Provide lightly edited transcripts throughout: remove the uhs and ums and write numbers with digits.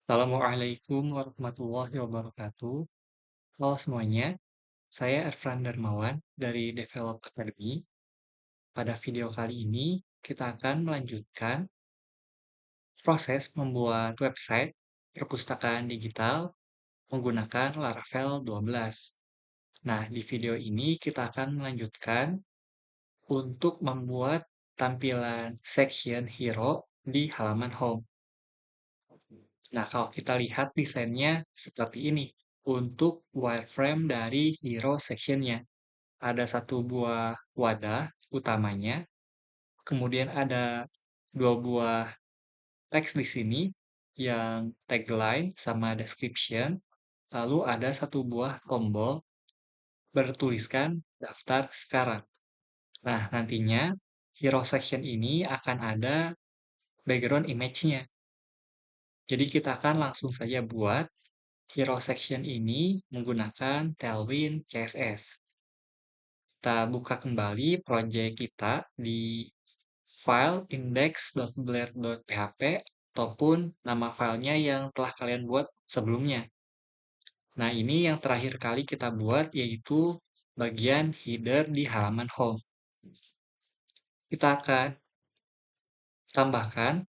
Assalamualaikum warahmatullahi wabarakatuh. Halo semuanya, saya Erfran Darmawan dari Develop Academy. Pada video kali ini, kita akan melanjutkan proses membuat website perpustakaan digital menggunakan Laravel 12. Nah, di video ini kita akan melanjutkan untuk membuat tampilan section hero di halaman home. Nah, kalau kita lihat desainnya seperti ini. Untuk wireframe dari hero section-nya. Ada satu buah wadah utamanya, kemudian ada dua buah teks di sini yang tagline sama description, lalu ada satu buah tombol bertuliskan daftar sekarang. Nah, nantinya hero section ini akan ada background image-nya. Jadi kita akan langsung saja buat hero section ini menggunakan Tailwind CSS. Kita buka kembali project kita di file index.blur.php ataupun nama filenya yang telah kalian buat sebelumnya. Nah, ini yang terakhir kali kita buat yaitu bagian header di halaman home. Kita akan tambahkan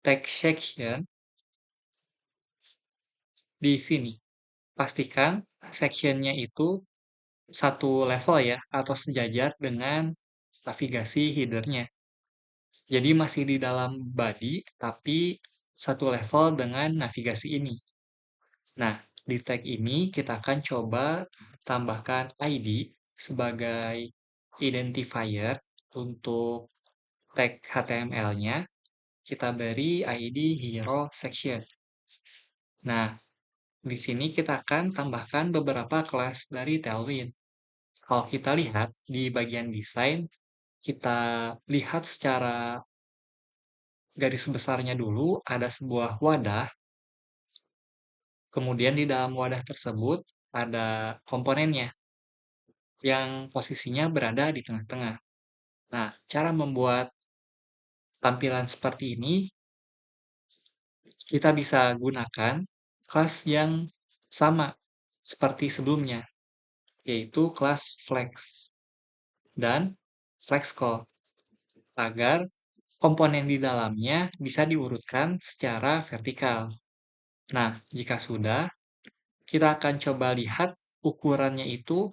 tag section di sini. Pastikan sectionnya itu satu level ya, atau sejajar dengan navigasi headernya. Jadi masih di dalam body, tapi satu level dengan navigasi ini. Nah, di tag ini kita akan coba tambahkan ID sebagai identifier untuk tag HTML-nya. Kita beri ID hero section. Nah, di sini kita akan tambahkan beberapa kelas dari Tailwind. Kalau kita lihat di bagian desain, kita lihat secara garis besarnya dulu ada sebuah wadah, kemudian di dalam wadah tersebut ada komponennya yang posisinya berada di tengah-tengah. Nah, cara membuat tampilan seperti ini, kita bisa gunakan kelas yang sama seperti sebelumnya, yaitu kelas flex dan flexcall, agar komponen di dalamnya bisa diurutkan secara vertikal. Nah, jika sudah, kita akan coba lihat ukurannya itu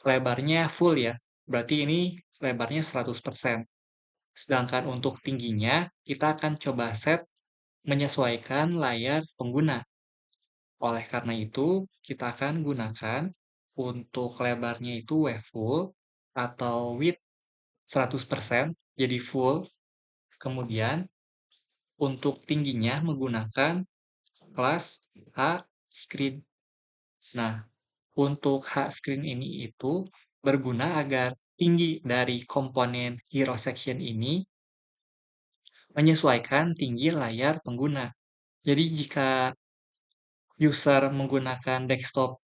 lebarnya full ya. Berarti ini lebarnya 100%. Sedangkan untuk tingginya, kita akan coba set menyesuaikan layar pengguna. Oleh karena itu, kita akan gunakan untuk lebarnya itu full atau width 100%, jadi full. Kemudian, untuk tingginya menggunakan kelas H-screen. Nah, untuk H-screen ini itu berguna agar tinggi dari komponen hero section ini menyesuaikan tinggi layar pengguna. Jadi jika user menggunakan desktop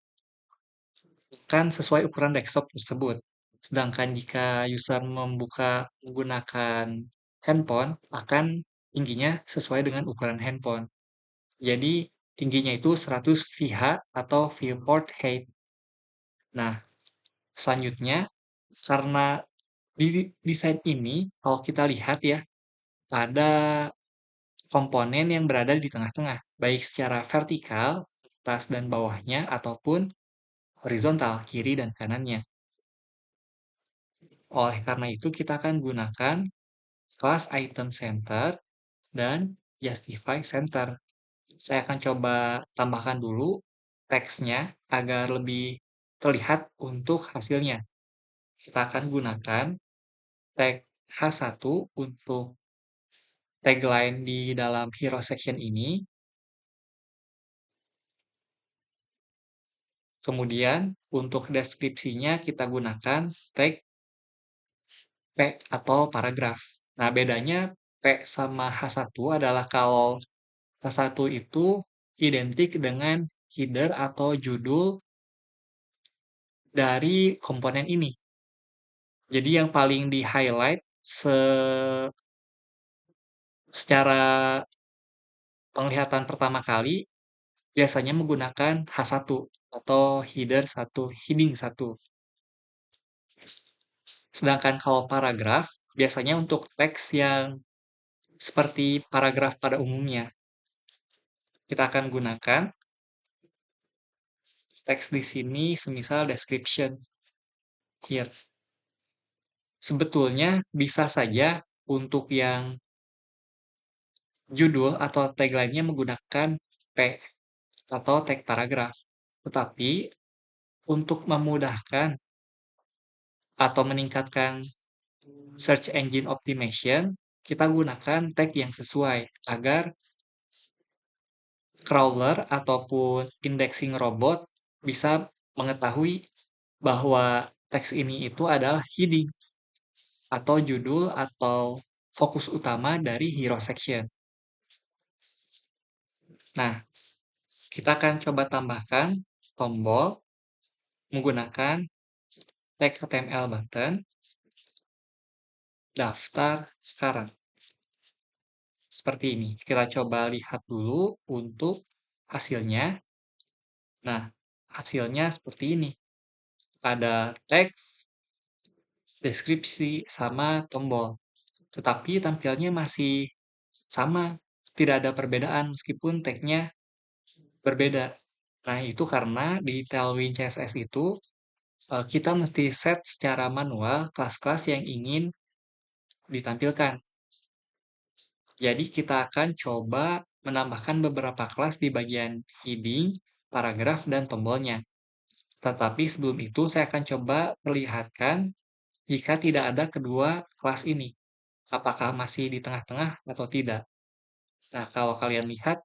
kan sesuai ukuran desktop tersebut. Sedangkan jika user menggunakan handphone akan tingginya sesuai dengan ukuran handphone. Jadi tingginya itu 100 VH atau viewport height. Nah, selanjutnya karena di desain ini kalau kita lihat ya ada komponen yang berada di tengah-tengah, baik secara vertikal, atas dan bawahnya, ataupun horizontal, kiri dan kanannya. Oleh karena itu, kita akan gunakan kelas item center dan justify center. Saya akan coba tambahkan dulu teksnya agar lebih terlihat untuk hasilnya. Kita akan gunakan tag H1 untuk tagline di dalam hero section ini. Kemudian untuk deskripsinya kita gunakan tag P atau paragraf. Nah, bedanya P sama H1 adalah kalau H1 itu identik dengan header atau judul dari komponen ini. Jadi yang paling di-highlight secara Penglihatan pertama kali biasanya menggunakan H1 atau heading 1. Sedangkan kalau paragraf, biasanya untuk teks yang seperti paragraf pada umumnya. Kita akan gunakan teks di sini semisal description here. Sebetulnya bisa saja untuk yang judul atau tagline-nya menggunakan P atau tag paragraf. Tetapi untuk memudahkan atau meningkatkan search engine optimization, kita gunakan tag yang sesuai agar crawler ataupun indexing robot bisa mengetahui bahwa teks ini itu adalah heading atau judul atau fokus utama dari hero section. Nah, kita akan coba tambahkan tombol menggunakan tag HTML button daftar sekarang. Seperti ini. Kita coba lihat dulu untuk hasilnya. Nah, hasilnya seperti ini. Ada teks, deskripsi, sama tombol. Tetapi tampilnya masih sama. Tidak ada perbedaan meskipun tagnya berbeda. Nah, itu karena di Tailwind CSS itu kita mesti set secara manual kelas-kelas yang ingin ditampilkan. Jadi kita akan coba menambahkan beberapa kelas di bagian heading, paragraf, dan tombolnya. Tetapi sebelum itu saya akan coba perlihatkan jika tidak ada kedua kelas ini. Apakah masih di tengah-tengah atau tidak. Nah, kalau kalian lihat,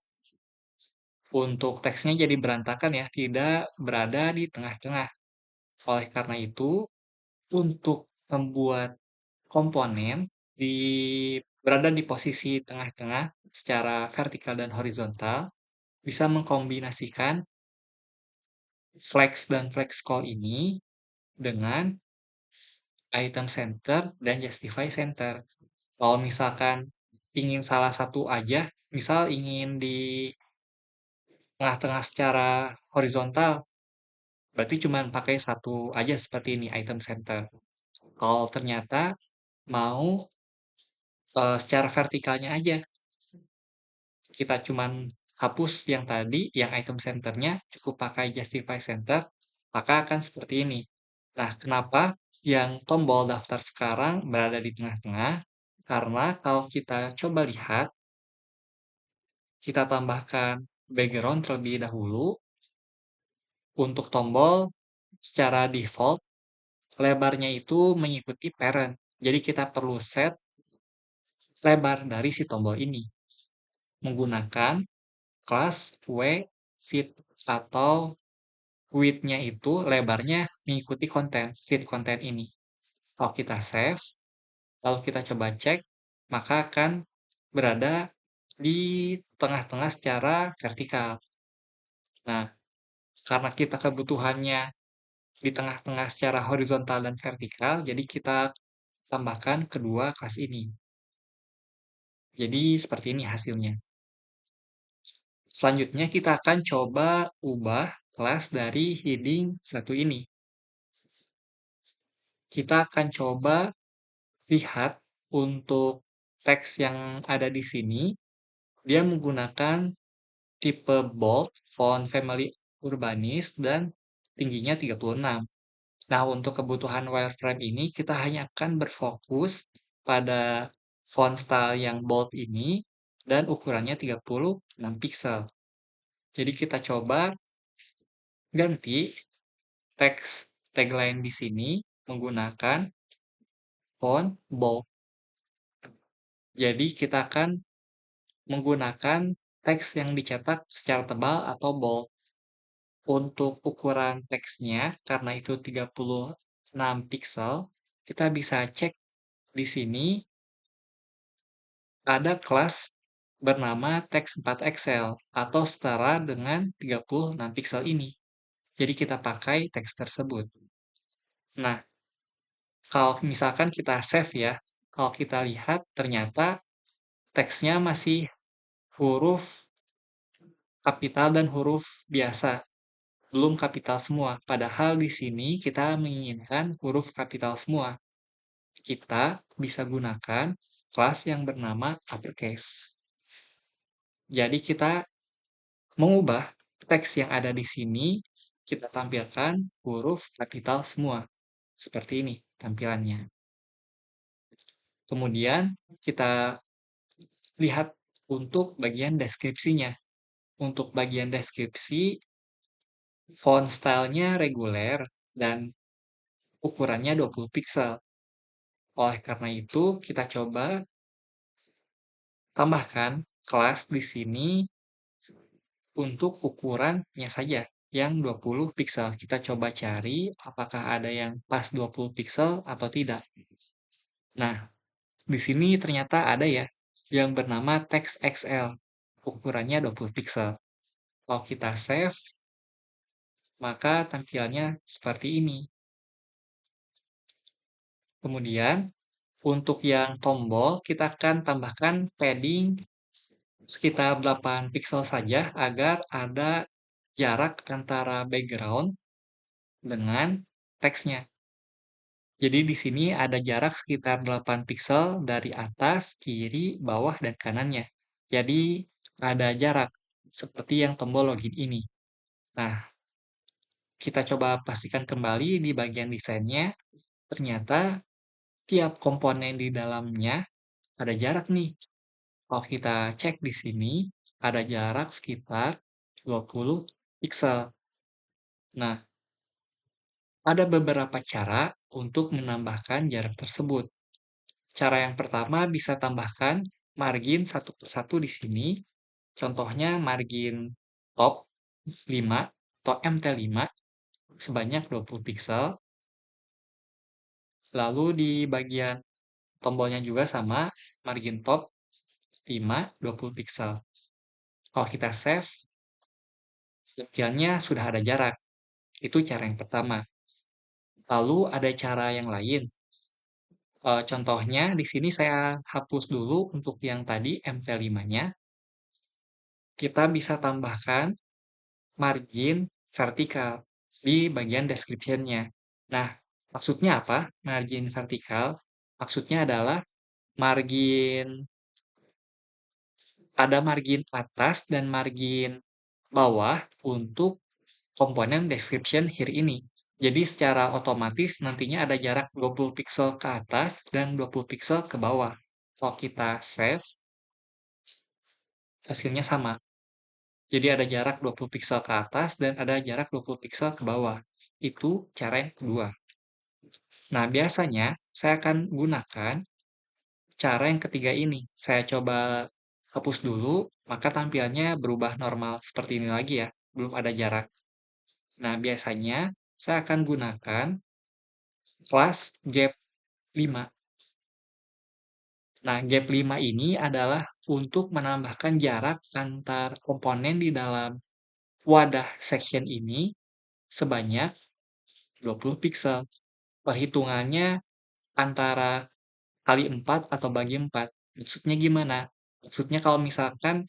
untuk teksnya jadi berantakan ya, tidak berada di tengah-tengah. Oleh karena itu, untuk membuat komponen di berada di posisi tengah-tengah secara vertikal dan horizontal, bisa mengkombinasikan flex dan flex call ini dengan item center dan justify center. Kalau misalkan ingin salah satu aja, misal ingin di tengah-tengah secara horizontal, berarti cuma pakai satu aja seperti ini, item center. Kalau ternyata mau secara vertikalnya aja, kita cuman hapus yang tadi, yang item centernya, cukup pakai justify center, maka akan seperti ini. Nah, kenapa yang tombol daftar sekarang berada di tengah-tengah? Karena kalau kita coba lihat, kita tambahkan background terlebih dahulu. Untuk tombol, secara default, lebarnya itu mengikuti parent. Jadi kita perlu set lebar dari si tombol ini menggunakan kelas width atau width-nya itu lebarnya mengikuti konten, feed konten ini. Kalau kita save, lalu kita coba cek, maka akan berada di tengah-tengah secara vertikal. Nah, karena kita kebutuhannya di tengah-tengah secara horizontal dan vertikal, jadi kita tambahkan kedua kelas ini. Jadi seperti ini hasilnya. Selanjutnya kita akan coba ubah kelas dari heading 1 ini. Kita akan coba lihat untuk teks yang ada di sini, dia menggunakan tipe bold, font family urbanis, dan tingginya 36. Nah, untuk kebutuhan wireframe ini, kita hanya akan berfokus pada font style yang bold ini, dan ukurannya 36 pixel. Jadi kita coba ganti teks tagline di sini menggunakan font bold. Jadi kita akan menggunakan teks yang dicetak secara tebal atau bold. Untuk ukuran teksnya, karena itu 36 pixel, kita bisa cek di sini ada kelas bernama teks 4XL atau setara dengan 36 pixel ini. Jadi kita pakai teks tersebut. Nah, kalau misalkan kita save ya, kalau kita lihat ternyata teksnya masih huruf kapital dan huruf biasa, belum kapital semua. Padahal di sini kita menginginkan huruf kapital semua. Kita bisa gunakan kelas yang bernama uppercase. Jadi kita mengubah teks yang ada di sini, kita tampilkan huruf kapital semua. Seperti ini tampilannya. Kemudian kita lihat untuk bagian deskripsinya. Untuk bagian deskripsi, font stylenya reguler dan ukurannya 20 pixel. Oleh karena itu, kita coba tambahkan kelas di sini untuk ukurannya saja yang 20 pixel. Kita coba cari apakah ada yang pas 20 pixel atau tidak. Nah, di sini ternyata ada ya yang bernama teks XL. Ukurannya 20 pixel. Kalau kita save, maka tampilannya seperti ini. Kemudian, untuk yang tombol, kita akan tambahkan padding sekitar 8 pixel saja agar ada jarak antara background dengan teksnya. Jadi di sini ada jarak sekitar 8 pixel dari atas, kiri, bawah, dan kanannya. Jadi ada jarak seperti yang tombol login ini. Nah, kita coba pastikan kembali di bagian desainnya. Ternyata tiap komponen di dalamnya ada jarak nih. Kalau kita cek di sini, ada jarak sekitar 20 pixel. Nah, ada beberapa cara untuk menambahkan jarak tersebut. Cara yang pertama bisa tambahkan margin satu persatu di sini. Contohnya margin top 5 atau MT5 sebanyak 20 pixel. Lalu di bagian tombolnya juga sama, margin top 5, 20 pixel. Kalau kita save, tampilannya sudah ada jarak. Itu cara yang pertama. Lalu ada cara yang lain. Contohnya di sini saya hapus dulu untuk yang tadi MT5-nya. Kita bisa tambahkan margin vertikal di bagian description-nya. Nah, maksudnya apa? Margin vertikal. Maksudnya adalah margin ada margin atas dan margin bawah untuk komponen description here ini. Jadi secara otomatis nantinya ada jarak 20 pixel ke atas dan 20 pixel ke bawah. Kalau kita save, hasilnya sama. Jadi ada jarak 20 pixel ke atas dan ada jarak 20 pixel ke bawah. Itu cara yang kedua. Nah, biasanya saya akan gunakan cara yang ketiga ini. Saya coba hapus dulu, maka tampilannya berubah normal seperti ini lagi ya. Belum ada jarak. Nah, biasanya saya akan gunakan kelas gap 5. Nah, gap 5 ini adalah untuk menambahkan jarak antar komponen di dalam wadah section ini sebanyak 20 pixel. Perhitungannya antara kali 4 atau bagi 4. Maksudnya gimana? Maksudnya kalau misalkan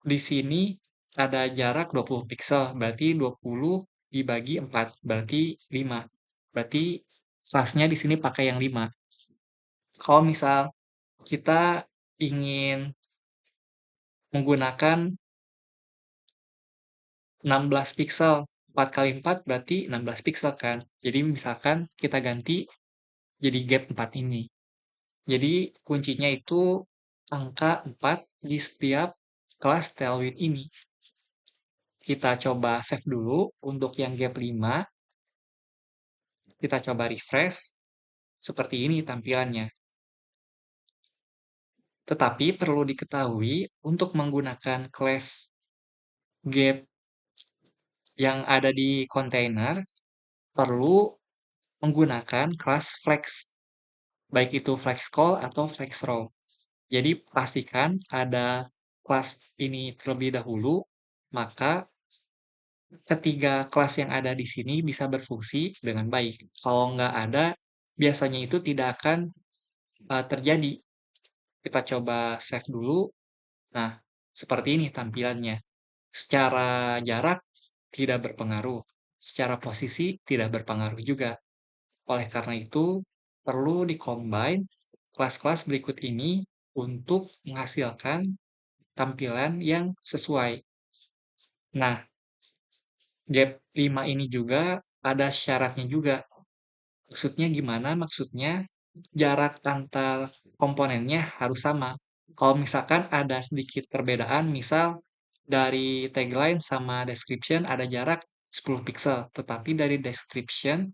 di sini ada jarak 20 pixel, berarti 20 dibagi 4, berarti 5. Berarti kelasnya di sini pakai yang 5. Kalau misal kita ingin menggunakan 16 pixel, 4 kali 4 berarti 16 pixel kan. Jadi misalkan kita ganti jadi gap 4 ini. Jadi kuncinya itu angka 4 di setiap kelas Tailwind ini. Kita coba save dulu untuk yang gap 5. Kita coba refresh. Seperti ini tampilannya. Tetapi perlu diketahui untuk menggunakan class gap yang ada di kontainer perlu menggunakan kelas flex. Baik itu flex call atau flex row. Jadi pastikan ada kelas ini terlebih dahulu, maka ketiga kelas yang ada di sini bisa berfungsi dengan baik. Kalau nggak ada, biasanya itu tidak akan terjadi. Kita coba save dulu. Nah, seperti ini tampilannya. Secara jarak tidak berpengaruh, secara posisi tidak berpengaruh juga. Oleh karena itu, perlu di-combine kelas-kelas berikut ini untuk menghasilkan tampilan yang sesuai. Nah, gap 5 ini juga ada syaratnya juga. Maksudnya gimana? Maksudnya jarak antar komponennya harus sama. Kalau misalkan ada sedikit perbedaan, misal dari tagline sama description ada jarak 10 pixel, tetapi dari description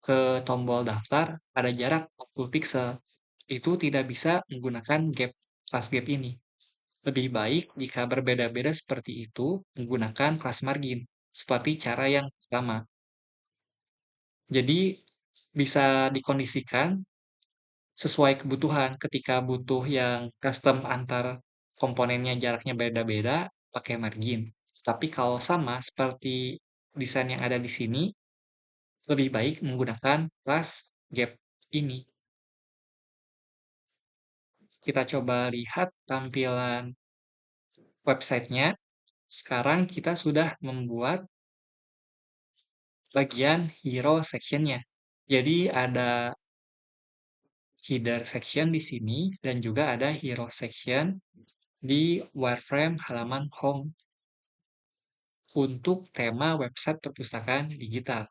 ke tombol daftar ada jarak 40 pixel. Itu tidak bisa menggunakan class gap ini. Lebih baik jika berbeda-beda seperti itu menggunakan kelas margin, seperti cara yang pertama. Jadi bisa dikondisikan sesuai kebutuhan. Ketika butuh yang custom antar komponennya jaraknya beda-beda, pakai margin. Tapi kalau sama seperti desain yang ada di sini, lebih baik menggunakan kelas gap ini. Kita coba lihat tampilan websitenya. Sekarang kita sudah membuat bagian hero sectionnya. Jadi ada header section di sini dan juga ada hero section di wireframe halaman home untuk tema website perpustakaan digital.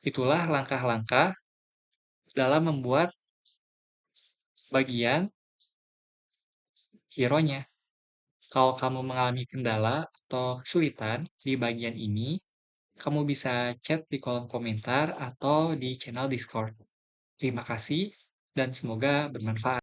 Itulah langkah-langkah dalam membuat bagian hero-nya. Kalau kamu mengalami kendala atau kesulitan di bagian ini, kamu bisa chat di kolom komentar atau di channel Discord. Terima kasih dan semoga bermanfaat.